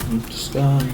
Sky.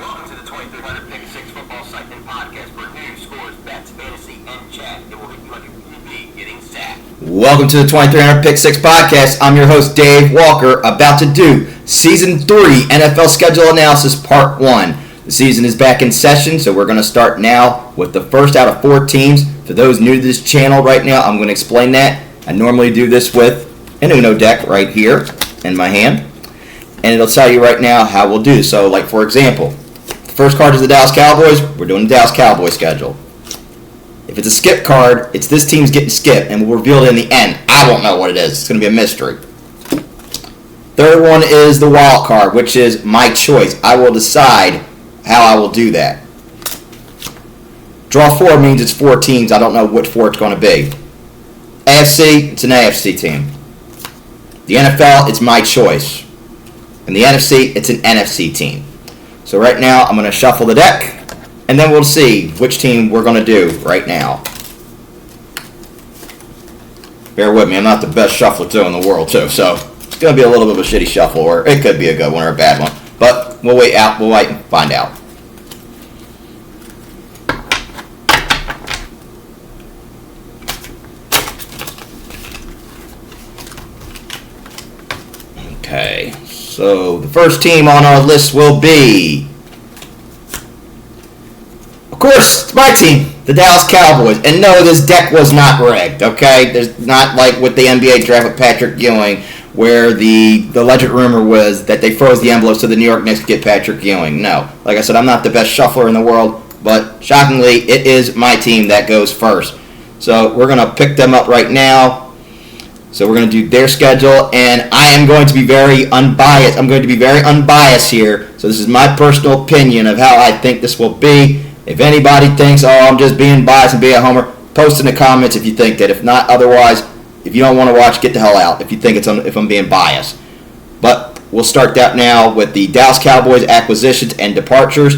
Welcome to the 2300 Pick 6 Football Cycling Podcast for news, scores, bets, fantasy, and chat. It will hit you like a QB getting sacked. Welcome to the 2300 Pick 6 Podcast. I'm your host, Dave Walker, about to do Season 3 NFL Schedule Analysis Part 1. The season is back in session, so we're going to start now with the first out of 4 teams. For those new to this channel right now, I'm going to explain that. I normally do this with an Uno deck right here in my hand, and it'll tell you right now how we'll do. So, like for example, the first card is the Dallas Cowboys. We're doing the Dallas Cowboys schedule. If it's a skip card, it's this team's getting skipped, and we'll reveal it in the end. I won't know what it is. It's going to be a mystery. Third one is the wild card, which is my choice. I will decide how I will do that. Draw 4 means it's 4 teams. I don't know which 4 it's going to be. AFC, it's an AFC team. The NFL, it's my choice. And the NFC, it's an NFC team. So right now, I'm going to shuffle the deck, and then we'll see which team we're going to do right now. Bear with me, I'm not the best shuffler too in the world too, so it's going to be a little bit of a shitty shuffle, or it could be a good one or a bad one. But we'll wait and find out. Okay, so the first team on our list will be, of course, it's my team, the Dallas Cowboys. And no, this deck was not rigged, okay? There's not like with the NBA draft with Patrick Ewing, where the legend rumor was that they froze the envelopes so the New York Knicks could get Patrick Ewing. No. Like I said, I'm not the best shuffler in the world, but shockingly, it is my team that goes first. So we're going to pick them up right now. So we're going to do their schedule, and I am going to be very unbiased. I'm going to be very unbiased here. So this is my personal opinion of how I think this will be. If anybody thinks, oh, I'm just being biased and being a homer, post in the comments if you think that. If not, otherwise, if you don't want to watch, get the hell out if you think if I'm being biased. But we'll start that now with the Dallas Cowboys acquisitions and departures.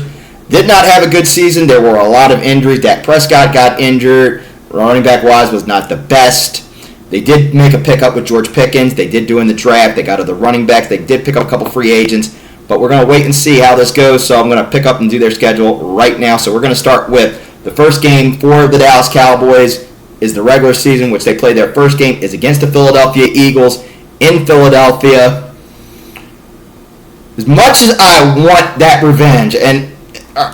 Did not have a good season. There were a lot of injuries. Dak Prescott got injured. Running back-wise was not the best. They did make a pickup with George Pickens. They did do in the draft. They got other running backs. They did pick up a couple free agents. But we're going to wait and see how this goes. So I'm going to pick up and do their schedule right now. So we're going to start with the first game for the Dallas Cowboys is the regular season, which they play their first game is against the Philadelphia Eagles in Philadelphia. As much as I want that revenge, and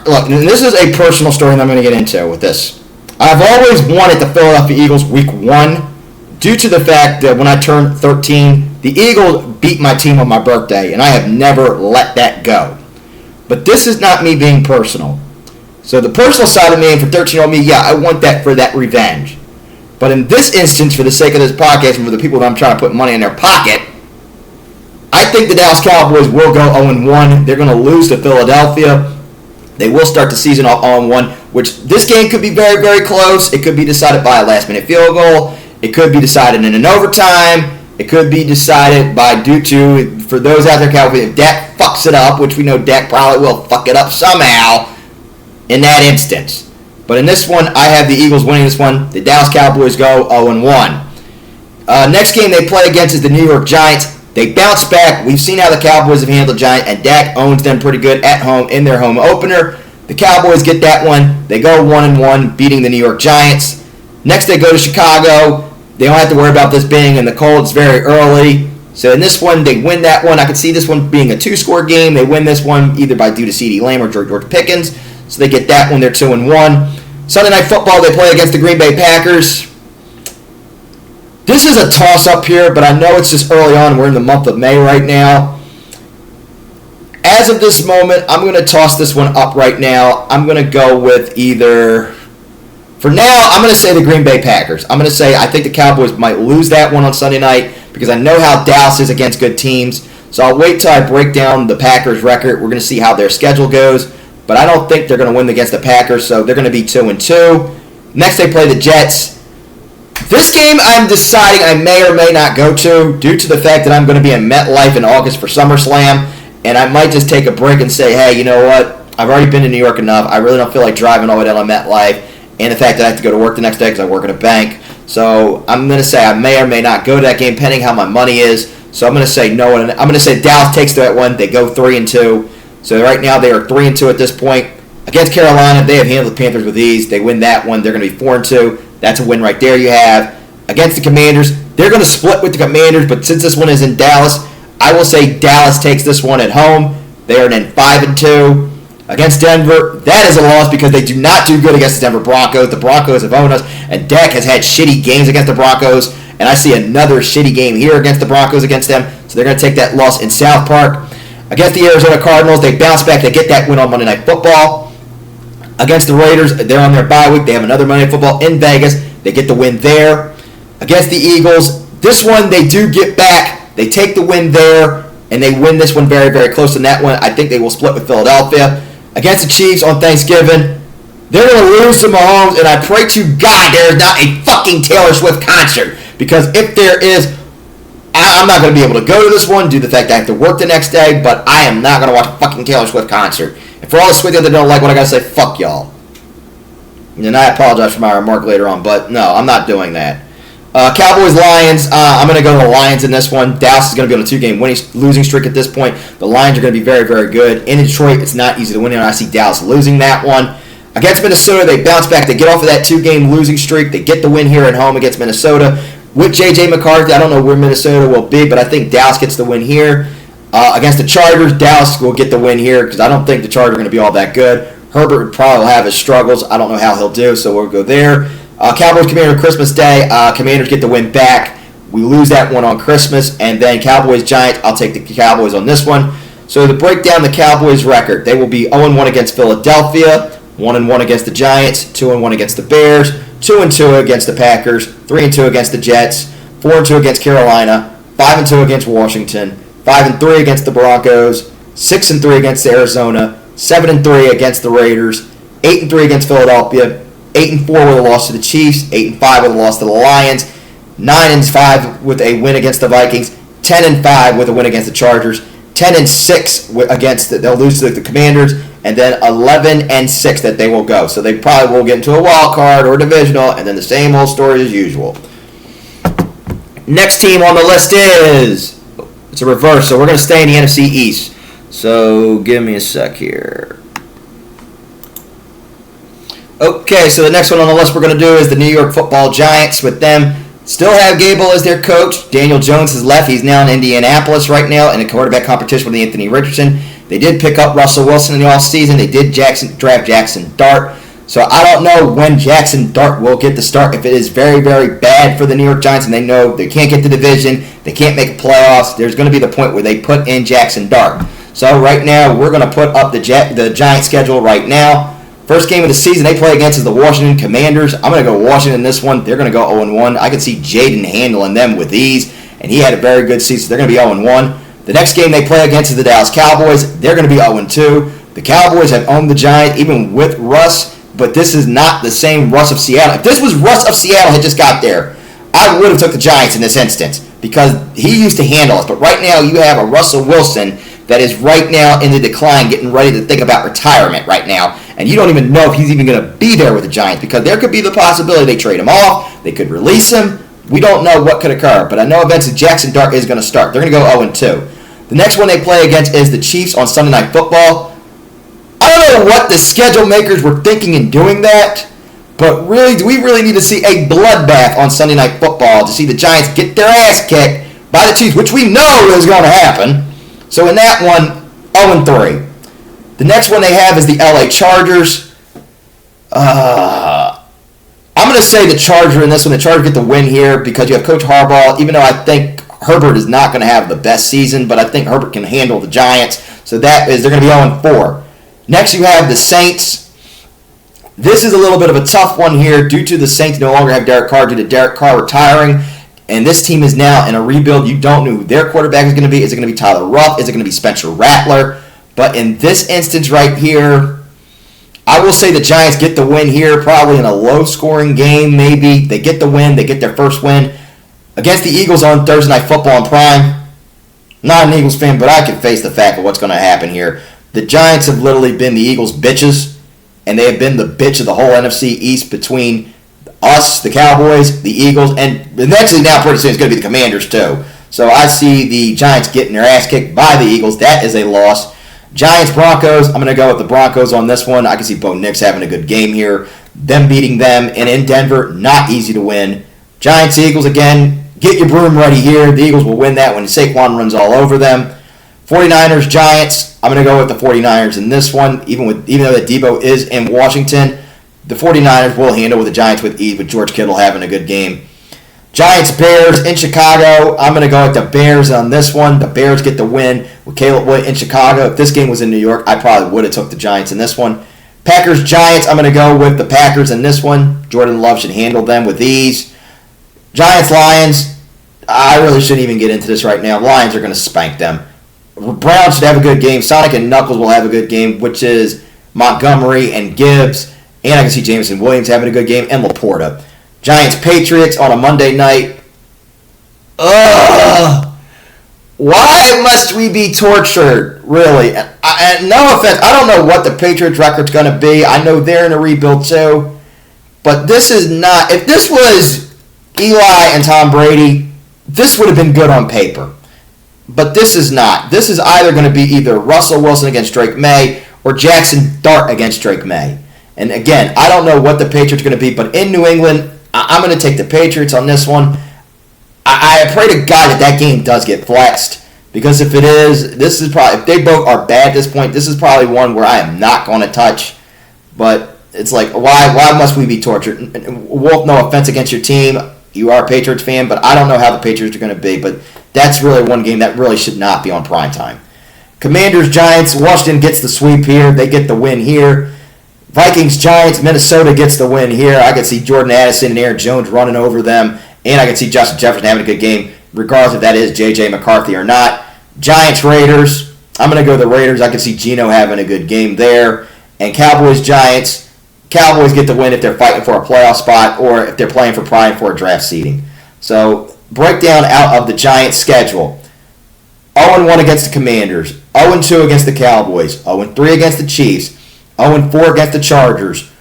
look, this is a personal story that I'm going to get into with this. I've always wanted the Philadelphia Eagles week 1 due to the fact that when I turned 13, the Eagles beat my team on my birthday, and I have never let that go. But this is not me being personal. So the personal side of me, and for 13-year-old me, yeah, I want that for that revenge. But in this instance, for the sake of this podcast and for the people that I'm trying to put money in their pocket, I think the Dallas Cowboys will go 0-1. They're going to lose to Philadelphia. They will start the season off 0-1, which this game could be very, very close. It could be decided by a last-minute field goal. It could be decided in an overtime. It could be decided by due to, for those out there, Cowboys, if Dak fucks it up, which we know Dak probably will fuck it up somehow in that instance. But in this one, I have the Eagles winning this one. The Dallas Cowboys go 0-1. Next game they play against is the New York Giants. They bounce back. We've seen how the Cowboys have handled the Giants, and Dak owns them pretty good at home in their home opener. The Cowboys get that one. They go 1-1, beating the New York Giants. Next they go to Chicago. They don't have to worry about this being in the cold. It's very early. So in this one, they win that one. I could see this one being a 2-score game. They win this one either due to CeeDee Lamb or George Pickens. So they get that one. They're 2-1. Sunday Night Football, they play against the Green Bay Packers. This is a toss-up here, but I know it's just early on. We're in the month of May right now. As of this moment, I'm going to toss this one up right now. I'm going to go with either... For now, I'm going to say the Green Bay Packers. I'm going to say I think the Cowboys might lose that one on Sunday night because I know how Dallas is against good teams. So I'll wait till I break down the Packers' record. We're going to see how their schedule goes. But I don't think they're going to win against the Packers, so they're going to be 2-2. Next, they play the Jets. This game I'm deciding I may or may not go to due to the fact that I'm going to be in MetLife in August for SummerSlam, and I might just take a break and say, hey, you know what? I've already been to New York enough. I really don't feel like driving all the way down to MetLife, and the fact that I have to go to work the next day because I work at a bank. So I'm going to say I may or may not go to that game, pending how my money is. So I'm going to say no, and I'm going to say Dallas takes that one. They go 3-2. So right now they are 3-2 at this point. Against Carolina, they have handled the Panthers with ease. They win that one. They're going to be 4-2. That's a win right there you have. Against the Commanders, they're going to split with the Commanders, but since this one is in Dallas, I will say Dallas takes this one at home. They are then 5-2. Against Denver, that is a loss because they do not do good against the Denver Broncos. The Broncos have owned us, and Dak has had shitty games against the Broncos, and I see another shitty game here against the Broncos against them, so they're going to take that loss in South Park. Against the Arizona Cardinals, they bounce back. They get that win on Monday Night Football. Against the Raiders, they're on their bye week. They have another Monday Night Football in Vegas. They get the win there. Against the Eagles, this one they do get back. They take the win there, and they win this one very, very close in that one. I think they will split with Philadelphia. Against the Chiefs on Thanksgiving, they're going to lose to Mahomes, and I pray to God there is not a fucking Taylor Swift concert. Because if there is, I'm not going to be able to go to this one due to the fact that I have to work the next day, but I am not going to watch a fucking Taylor Swift concert. And for all the Swifties that don't like what I got to say, fuck y'all. And I apologize for my remark later on, but no, I'm not doing that. Cowboys-Lions, I'm going to go to the Lions in this one. Dallas is going to be on a 2-game losing streak at this point. The Lions are going to be very, very good. In Detroit, it's not easy to win, and I see Dallas losing that one. Against Minnesota, they bounce back. They get off of that 2-game losing streak. They get the win here at home against Minnesota. With J.J. McCarthy, I don't know where Minnesota will be, but I think Dallas gets the win here. Against the Chargers, Dallas will get the win here because I don't think the Chargers are going to be all that good. Herbert would probably have his struggles. I don't know how he'll do, so we'll go there. Cowboys Commander Christmas Day. Commanders get the win back. We lose that one on Christmas. And then Cowboys Giants. I'll take the Cowboys on this one. So to break down the Cowboys record, they will be 0-1 against Philadelphia, 1-1 against the Giants, 2-1 against the Bears, 2-2 against the Packers, 3-2 against the Jets, 4-2 against Carolina, 5-2 against Washington, 5-3 against the Broncos, 6-3 against Arizona, 7-3 against the Raiders, 8-3 against Philadelphia, 8-4 with a loss to the Chiefs, 8-5 with a loss to the Lions, 9-5 with a win against the Vikings, 10-5 with a win against the Chargers, 10-6 against they'll lose to the Commanders, and then 11-6 that they will go. So they probably will get into a wild card or divisional, and then the same old story as usual. Next team on the list is it's a reverse, so we're going to stay in the NFC East. So give me a sec here. Okay, so the next one on the list we're going to do is the New York Football Giants. With them, still have Gable as their coach. Daniel Jones has left. He's now in Indianapolis right now in a quarterback competition with Anthony Richardson. They did pick up Russell Wilson in the offseason. They did draft Jackson Dart. So I don't know when Jackson Dart will get the start. If it is very, very bad for the New York Giants and they know they can't get the division, they can't make playoffs, there's going to be the point where they put in Jackson Dart. So right now, we're going to put up the Giants schedule right now. First game of the season they play against is the Washington Commanders. I'm going to go Washington in this one. They're going to go 0-1. I can see Jaden handling them with ease, and he had a very good season. They're going to be 0-1. The next game they play against is the Dallas Cowboys. They're going to be 0-2. The Cowboys have owned the Giants even with Russ, but this is not the same Russ of Seattle. If this was Russ of Seattle had just got there, I would have took the Giants in this instance because he used to handle us. But right now you have a Russell Wilson that is right now in the decline, getting ready to think about retirement right now. and you don't even know if he's even going to be there with the Giants because there could be the possibility they trade him off, they could release him. We don't know what could occur, but I know eventually Jackson Dart is going to start. They're going to go 0-2. The next one they play against is the Chiefs on Sunday Night Football. I don't know what the schedule makers were thinking in doing that, but really, do we really need to see a bloodbath on Sunday Night Football to see the Giants get their ass kicked by the Chiefs, which we know is going to happen. So in that one, 0-3. The next one they have is the LA Chargers. I'm going to say the Chargers in this one. The Chargers get the win here because you have Coach Harbaugh, even though I think Herbert is not going to have the best season, but I think Herbert can handle the Giants. So that is, they're going to be 0-4. Next you have the Saints. This is a little bit of a tough one here due to the Saints no longer have Derek Carr due to Derek Carr retiring. And this team is now in a rebuild. You don't know who their quarterback is going to be. Is it going to be Tyler Ruff? Is it going to be Spencer Rattler? But in this instance right here, I will say the Giants get the win here, probably in a low-scoring game maybe. They get the win. They get their first win against the Eagles on Thursday Night Football in Prime. Not an Eagles fan, but I can face the fact of what's going to happen here. The Giants have literally been the Eagles' bitches, and they have been the bitch of the whole NFC East between us, the Cowboys, the Eagles, and eventually now pretty soon it's going to be the Commanders too. So I see the Giants getting their ass kicked by the Eagles. That is a loss. Giants-Broncos, I'm going to go with the Broncos on this one. I can see Bo Nix having a good game here. Them beating them, and in Denver, not easy to win. Giants-Eagles, again, get your broom ready here. The Eagles will win that when Saquon runs all over them. 49ers-Giants, I'm going to go with the 49ers in this one. Even though that Debo is in Washington, the 49ers will handle with the Giants with ease, with George Kittle having a good game. Giants-Bears in Chicago. I'm going to go with the Bears on this one. The Bears get the win with Caleb Williams in Chicago. If this game was in New York, I probably would have took the Giants in this one. Packers-Giants. I'm going to go with the Packers in this one. Jordan Love should handle them with ease. Giants-Lions. I really shouldn't even get into this right now. Lions are going to spank them. Browns should have a good game. Sonic and Knuckles will have a good game, which is Montgomery and Gibbs. And I can see Jameson Williams having a good game, and Laporta. Giants-Patriots on a Monday night. Ugh. Why must we be tortured, really? And no offense, I don't know what the Patriots record's going to be. I know they're in a rebuild too. But this is not... If this was Eli and Tom Brady, this would have been good on paper. But this is not. This is either going to be either Russell Wilson against Drake May or Jackson Dart against Drake May. And again, I don't know what the Patriots are going to be, but in New England, I'm going to take the Patriots on this one. I pray to God that game does get flexed, because if it is, this is probably, if they both are bad at this point, this is probably one where I am not going to touch. But it's like, why must we be tortured? Wolf, no offense against your team, you are a Patriots fan, but I don't know how the Patriots are going to be. But that's really one game that really should not be on prime time. Commanders-Giants, Washington gets the sweep here. They get the win here. Vikings-Giants, Minnesota gets the win here. I can see Jordan Addison and Aaron Jones running over them. And I can see Justin Jefferson having a good game, regardless if that is J.J. McCarthy or not. Giants-Raiders, I'm going to go with the Raiders. I can see Geno having a good game there. And Cowboys-Giants, Cowboys get the win if they're fighting for a playoff spot or if they're playing for prime for a draft seeding. So, breakdown out of the Giants' schedule. 0-1 against the Commanders. 0-2 against the Cowboys. 0-3 against the Chiefs. 0-4 against the Chargers.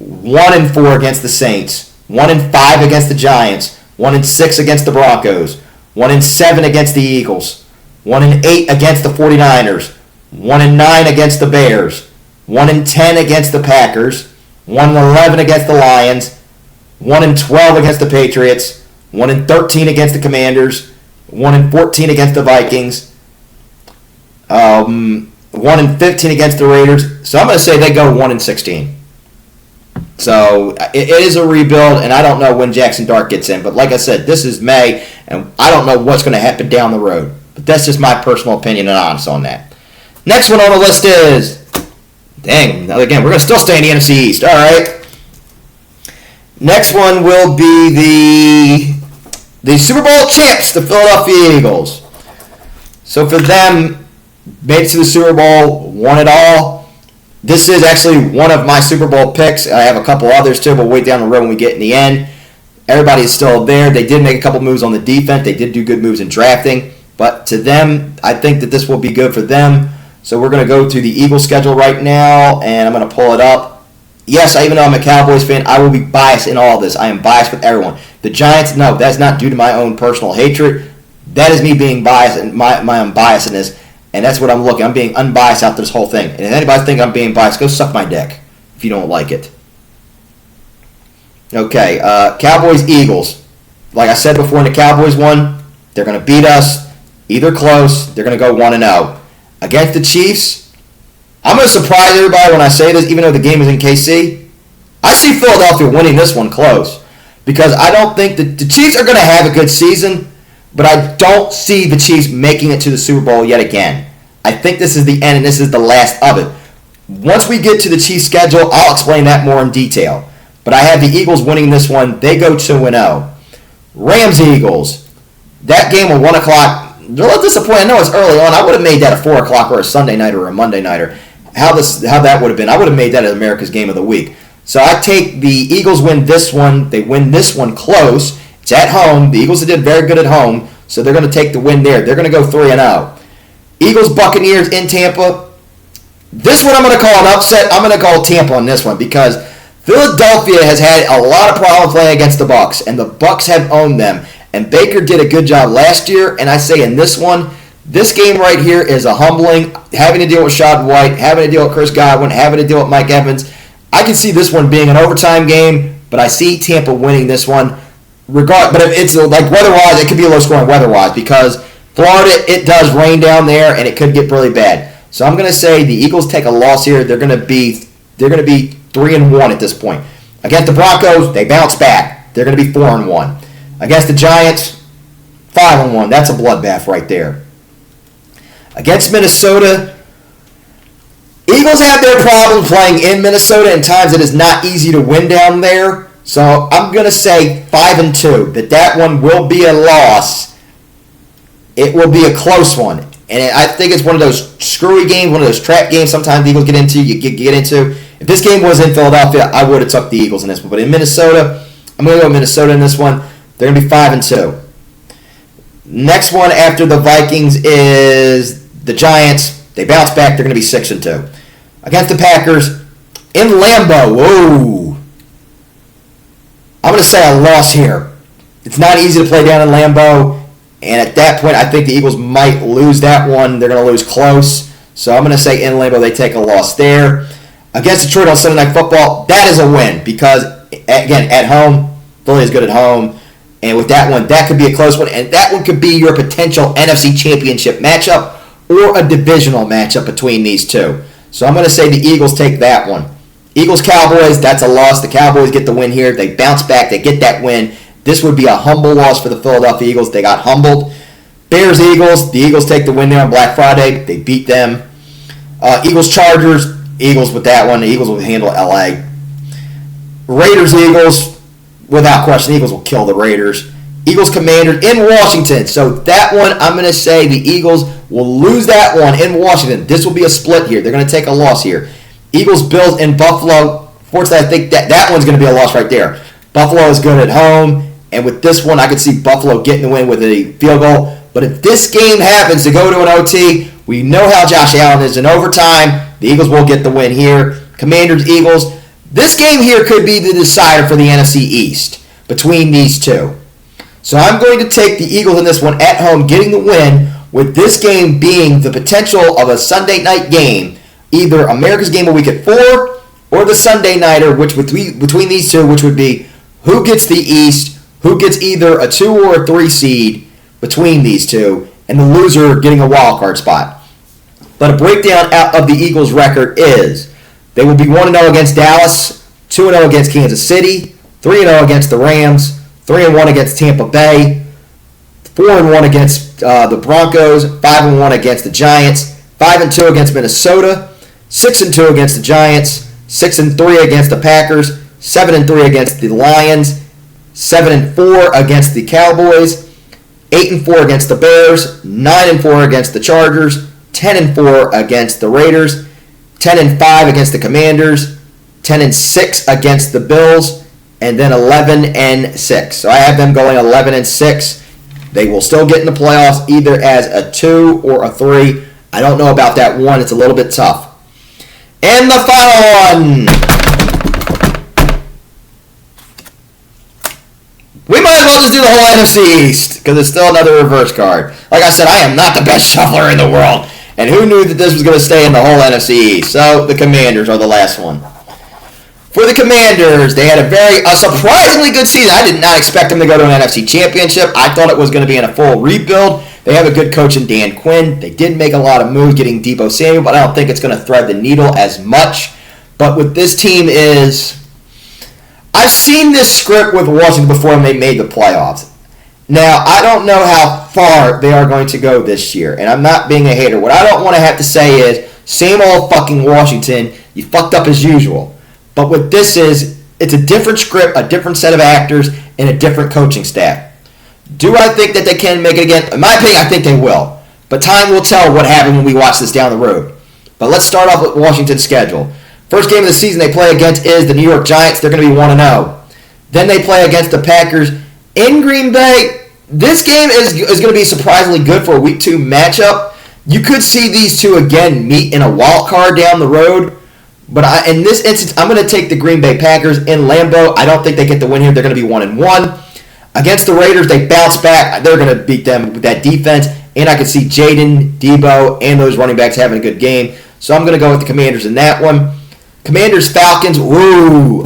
1-4 against the Saints. 1-5 against the Giants. 1-6 against the Broncos. 1-7 against the Eagles. 1-8 against the 49ers. 1-9 against the Bears. 1-10 against the Packers. 1-11 against the Lions. 1-12 against the Patriots. 1-13 against the Commanders. 1-14 against the Vikings. 1-15 against the Raiders. So I'm going to say they go 1-16. So it is a rebuild, and I don't know when Jackson Dart gets in. But like I said, this is May, and I don't know what's going to happen down the road. But that's just my personal opinion and honest on that. Next one on the list is... Dang, again, we're going to still stay in the NFC East. All right. Next one will be the Super Bowl champs, the Philadelphia Eagles. So for them, made it to the Super Bowl, won it all. This is actually one of my Super Bowl picks. I have a couple others too, but we'll wait down the road when we get in the end. Everybody is still there. They did make a couple moves on the defense. They did do good moves in drafting. But to them, I think that this will be good for them. So we're going to go to the Eagles schedule right now, and I'm going to pull it up. Yes, even though I'm a Cowboys fan, I will be biased in all this. I am biased with everyone. The Giants, no, that's not due to my own personal hatred. That is me being biased and my unbiasedness, and that's what I'm looking. I'm being unbiased out this whole thing. And if anybody think I'm being biased, go suck my dick if you don't like it. Okay, Cowboys, Eagles. Like I said before in the Cowboys one, they're going to beat us, either close, they're going to go 1-0. Against the Chiefs, I'm going to surprise everybody when I say this, even though the game is in KC. I see Philadelphia winning this one close because I don't think that the Chiefs are going to have a good season, but I don't see the Chiefs making it to the Super Bowl yet again. I think this is the end and this is the last of it. Once we get to the Chiefs schedule, I'll explain that more in detail. But I have the Eagles winning this one. They go 2-0. Rams, Eagles. That game at 1 o'clock, a little disappointing. I know it's early on. I would have made that a 4 o'clock or a Sunday night or a Monday nighter. How that would have been. I would have made that America's Game of the Week. So I take the Eagles win this one. They win this one close. It's at home. The Eagles did very good at home, so they're going to take the win there. They're going to go 3-0. Eagles, Buccaneers in Tampa. This one I'm going to call an upset. I'm going to call Tampa on this one because Philadelphia has had a lot of problems playing against the Bucs, and the Bucs have owned them. And Baker did a good job last year, and I say in this one, this game right here is a humbling, having to deal with Shad White, having to deal with Chris Godwin, having to deal with Mike Evans. I can see this one being an overtime game, but I see Tampa winning this one. But if it's like weather-wise, it could be a low-scoring weather-wise because Florida, it does rain down there, and it could get really bad. So I'm going to say the Eagles take a loss here. They're going to be 3-1 at this point. Against the Broncos, they bounce back. They're going to be 4-1. Against the Giants, 5-1. That's a bloodbath right there. Against Minnesota, Eagles have their problems playing in Minnesota. In times it is not easy to win down there. So I'm going to say 5-2. That one will be a loss. It will be a close one. And I think it's one of those screwy games, one of those trap games sometimes the Eagles get into. You get into. If this game was in Philadelphia, I would have took the Eagles in this one. But in Minnesota, I'm going to go with Minnesota in this one. They're going to be 5-2. Next one after the Vikings is the Giants. They bounce back. They're going to be 6-2. Against the Packers in Lambeau. Whoa. I'm going to say a loss here. It's not easy to play down in Lambeau. And at that point, I think the Eagles might lose that one. They're going to lose close. So I'm going to say in Lambeau, they take a loss there. Against Detroit on Sunday Night Football, that is a win because, again, at home, Philly is good at home. And with that one, that could be a close one. And that one could be your potential NFC Championship matchup or a divisional matchup between these two. So I'm going to say the Eagles take that one. Eagles-Cowboys, that's a loss. The Cowboys get the win here. They bounce back. They get that win. This would be a humble loss for the Philadelphia Eagles. They got humbled. Bears-Eagles, the Eagles take the win there on Black Friday. They beat them. Eagles-Chargers, Eagles with that one. The Eagles will handle LA. Raiders-Eagles, without question, the Eagles will kill the Raiders. Eagles-Commanders in Washington. So that one, I'm going to say the Eagles will lose that one in Washington. This will be a split here. They're going to take a loss here. Eagles-Bills in Buffalo. Fortunately, I think that one's going to be a loss right there. Buffalo is good at home. And with this one, I could see Buffalo getting the win with a field goal. But if this game happens to go to an OT, we know how Josh Allen is in overtime. The Eagles will get the win here. Commanders, Eagles. This game here could be the decider for the NFC East between these two. So I'm going to take the Eagles in this one at home, getting the win, with this game being the potential of a Sunday night game, either America's Game of the Week at 4 or the Sunday nighter, which between these two, which would be who gets the East, who gets either a 2 or a 3 seed between these two, and the loser getting a wild card spot. But a breakdown out of the Eagles' record is they will be 1-0 against Dallas, 2-0 against Kansas City, 3-0 against the Rams, 3-1 against Tampa Bay, 4-1 against the Broncos, 5-1 against the Giants, 5-2 against Minnesota, 6-2 against the Giants, 6-3 against the Packers, 7-3 against the Lions, 7-4 against the Cowboys, 8-4 against the Bears, 9-4 against the Chargers, 10-4 against the Raiders, 10-5 against the Commanders, 10-6 against the Bills, and then 11-6. So I have them going 11-6. They will still get in the playoffs either as a 2 or a 3. I don't know about that one. It's a little bit tough. And the final one. We might as well just do the whole NFC East because it's still another reverse card. Like I said, I am not the best shuffler in the world. And who knew that this was going to stay in the whole NFC East? So the Commanders are the last one. For the Commanders, they had a surprisingly good season. I did not expect them to go to an NFC Championship. I thought it was going to be in a full rebuild. They have a good coach in Dan Quinn. They did make a lot of moves getting Deebo Samuel, but I don't think it's going to thread the needle as much. But with this team I've seen this script with Washington before when they made the playoffs. Now, I don't know how far they are going to go this year, and I'm not being a hater. What I don't want to have to say is, same old fucking Washington, you fucked up as usual. But what this is, it's a different script, a different set of actors, and a different coaching staff. Do I think that they can make it again? In my opinion, I think they will. But time will tell what happened when we watch this down the road. But let's start off with Washington's schedule. First game of the season they play against is the New York Giants. They're going to be 1-0. Then they play against the Packers in Green Bay. This game is going to be surprisingly good for a Week 2 matchup. You could see these two again meet in a wild card down the road. But in this instance, I'm going to take the Green Bay Packers in Lambeau. I don't think they get the win here. They're going to be 1-1. Against the Raiders, they bounce back. They're going to beat them with that defense. And I can see Jaden, Deebo, and those running backs having a good game. So I'm going to go with the Commanders in that one. Commanders, Falcons, woo.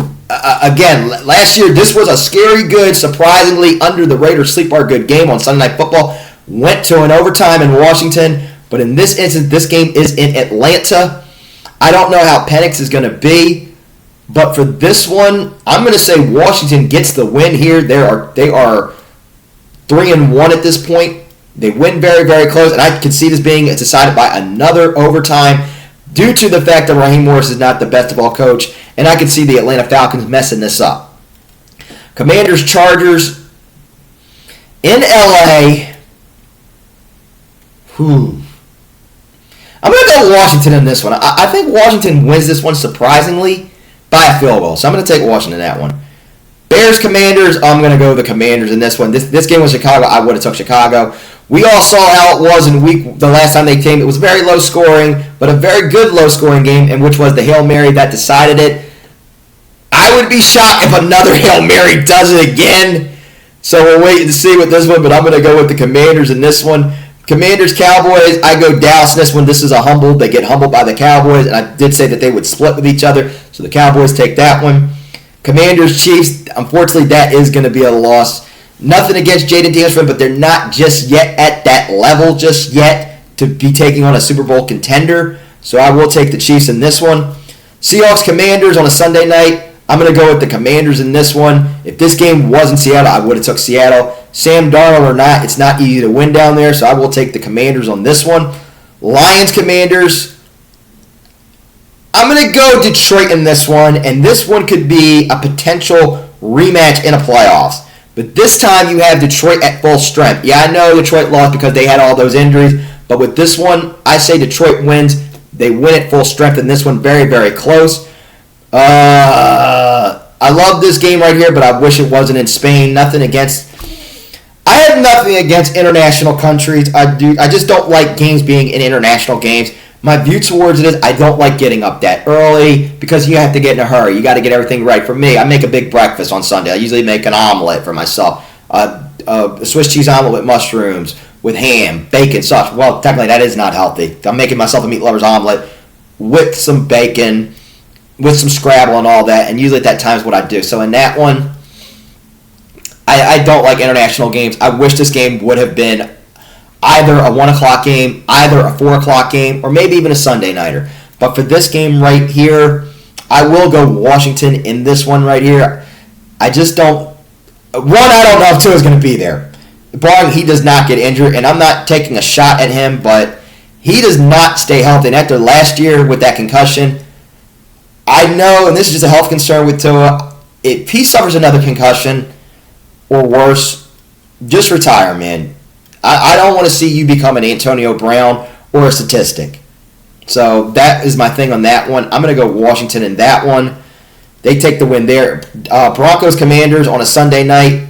Again, last year, this was a scary good, surprisingly, under the Raiders sleeper good game on Sunday Night Football. Went to an overtime in Washington. But in this instance, this game is in Atlanta. I don't know how Penix is going to be, but for this one, I'm going to say Washington gets the win here. They are 3-1 at this point. They win very, very close, and I can see this being decided by another overtime due to the fact that Raheem Morris is not the best of all coach, and I can see the Atlanta Falcons messing this up. Commanders, Chargers in LA. I'm going to go Washington in this one. I think Washington wins this one surprisingly by a field goal. So I'm going to take Washington in that one. Bears, Commanders, I'm going to go the Commanders in this one. This game was Chicago. I would have took Chicago. We all saw how it was in the last time they came. It was very low scoring, but a very good low scoring game, in which was the Hail Mary that decided it. I would be shocked if another Hail Mary does it again. So we'll wait and see with this one, but I'm going to go with the Commanders in this one. Commanders, Cowboys, I go Dallas in this one. This is they get humbled by the Cowboys, and I did say that they would split with each other, so the Cowboys take that one. Commanders, Chiefs, unfortunately that is going to be a loss. Nothing against Jaden Daniels, but they're not just yet at that level just yet to be taking on a Super Bowl contender, so I will take the Chiefs in this one. Seahawks, Commanders on a Sunday night. I'm going to go with the Commanders in this one. If this game was in Seattle, I would have took Seattle. Sam Darnold or not, it's not easy to win down there, so I will take the Commanders on this one. Lions, Commanders. I'm going to go Detroit in this one, and this one could be a potential rematch in a playoffs. But this time you have Detroit at full strength. Yeah, I know Detroit lost because they had all those injuries, but with this one, I say Detroit wins. They win at full strength in this one, very, very close. I love this game right here, but I wish it wasn't in Spain. I have nothing against international countries. I just don't like games being in international games. My view towards it is I don't like getting up that early because you have to get in a hurry. You got to get everything right. For me, I make a big breakfast on Sunday. I usually make an omelet for myself. A Swiss cheese omelet with mushrooms, with ham, bacon, sauce. Well, technically that is not healthy. I'm making myself a meat lover's omelet with some bacon, with some Scrabble and all that, and usually at that time is what I do. So in that one, I don't like international games. I wish this game would have been either a 1 o'clock game, either a 4 o'clock game, or maybe even a Sunday nighter. But for this game right here, I will go Washington in this one right here. I just don't... One, I don't know if Tua is going to be there. Barring he does not get injured, and I'm not taking a shot at him, but he does not stay healthy. And after last year with that concussion, I know, and this is just a health concern with Tua, if he suffers another concussion or worse, just retire, man. I don't want to see you become an Antonio Brown or a statistic. So that is my thing on that one. I'm going to go Washington in that one. They take the win there. Broncos, Commanders on a Sunday night.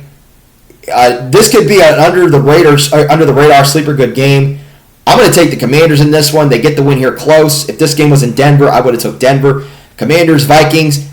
This could be an under the radar sleeper good game. I'm going to take the Commanders in this one. They get the win here close. If this game was in Denver, I would have took Denver. Commanders, Vikings.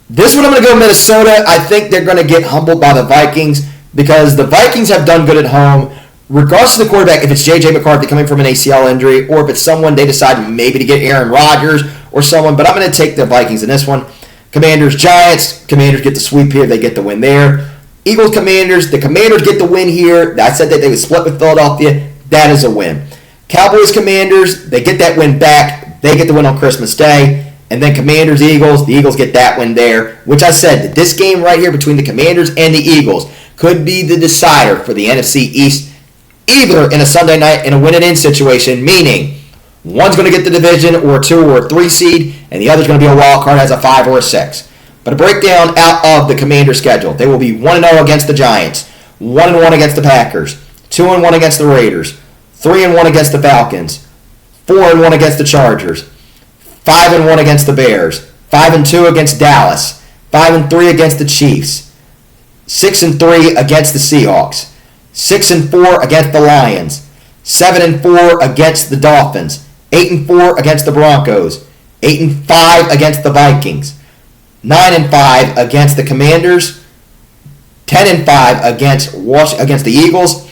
This one I'm going to go Minnesota. I think they're going to get humbled by the Vikings because the Vikings have done good at home. Regardless of the quarterback, if it's J.J. McCarthy coming from an ACL injury or if it's someone they decide maybe to get Aaron Rodgers or someone, but I'm going to take the Vikings in this one. Commanders, Giants. Commanders get the sweep here. They get the win there. Eagles, Commanders. The Commanders get the win here. I said that they would split with Philadelphia. That is a win. Cowboys, Commanders. They get that win back. They get the win on Christmas Day. And then Commanders, Eagles. The Eagles get that win there, which I said that this game right here between the Commanders and the Eagles could be the decider for the NFC East, either in a Sunday night in a win-and-in situation, meaning one's going to get the division or a 2 or a 3 seed, and the other's going to be a wild card as a 5 or a 6. But a breakdown out of the Commanders' schedule. They will be 1-0 against the Giants, 1-1 against the Packers, 2-1 against the Raiders, 3-1 against the Falcons, 4-1 against the Chargers, 5-1 against the Bears, 5-2 against Dallas, 5-3 against the Chiefs, 6-3 against the Seahawks, 6-4 against the Lions, 7-4 against the Dolphins, 8-4 against the Broncos, 8-5 against the Vikings, 9-5 against the Commanders, 10-5 against the Eagles,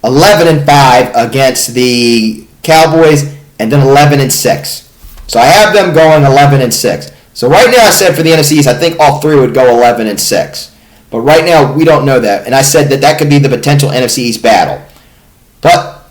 11-5 against the Cowboys, and then 11-6. So I have them going 11-6. So right now I said for the NFC East, I think all three would go 11-6. But right now we don't know that, and I said that could be the potential NFC East battle. But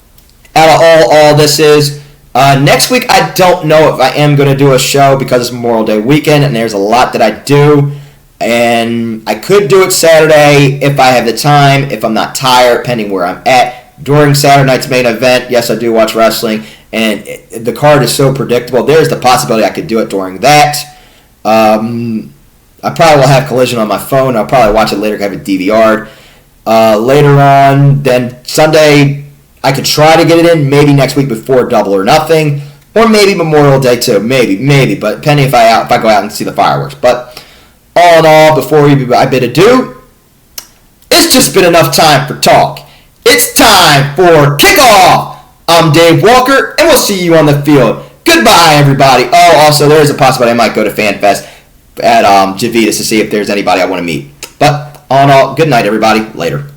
out of all this is next week. I don't know if I am going to do a show because it's Memorial Day weekend, and there's a lot that I do. And I could do it Saturday if I have the time, if I'm not tired, depending where I'm at. During Saturday night's main event, yes, I do watch wrestling, and the card is so predictable. There's the possibility I could do it during that. I probably will have Collision on my phone. I'll probably watch it later because I have it DVR'd. Later on, then Sunday, I could try to get it in maybe next week before Double or Nothing, or maybe Memorial Day too. Maybe, but depending if I go out and see the fireworks. But all in all, before I bid adieu, it's just been enough time for talk. It's time for kickoff. I'm Dave Walker, and we'll see you on the field. Goodbye, everybody. Oh, also, there is a possibility I might go to FanFest at Javitas to see if there's anybody I want to meet. But all in all, good night, everybody. Later.